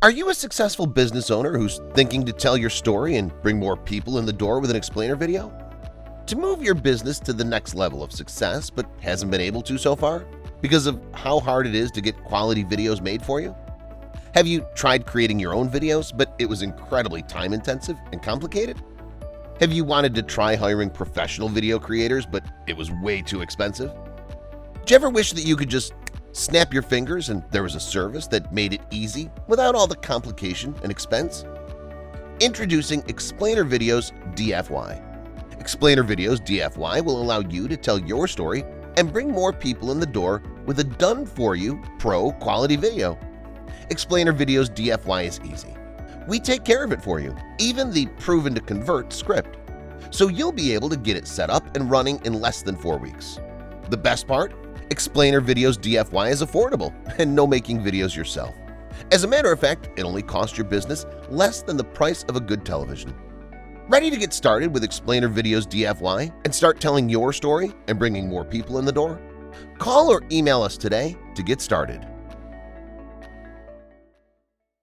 Are you a successful business owner who's thinking to tell your story and bring more people in the door with an explainer video? To move your business to the next level of success but hasn't been able to so far because of how hard it is to get quality videos made for you? Have you tried creating your own videos but it was incredibly time-intensive and complicated? Have you wanted to try hiring professional video creators but it was way too expensive? Did you ever wish that you could just snap your fingers and there was a service that made it easy without all the complication and expense? Introducing Explainer Videos DFY. Explainer Videos DFY will allow you to tell your story and bring more people in the door with a done-for-you pro-quality video. Explainer Videos DFY is easy. We take care of it for you, even the proven-to-convert script, so you'll be able to get it set up and running in less than 4 weeks. The best part? Explainer Videos DFY is affordable and no making videos yourself. As a matter of fact, it only costs your business less than the price of a good television. Ready to get started with Explainer Videos DFY and start telling your story and bringing more people in the door? Call or email us today to get started.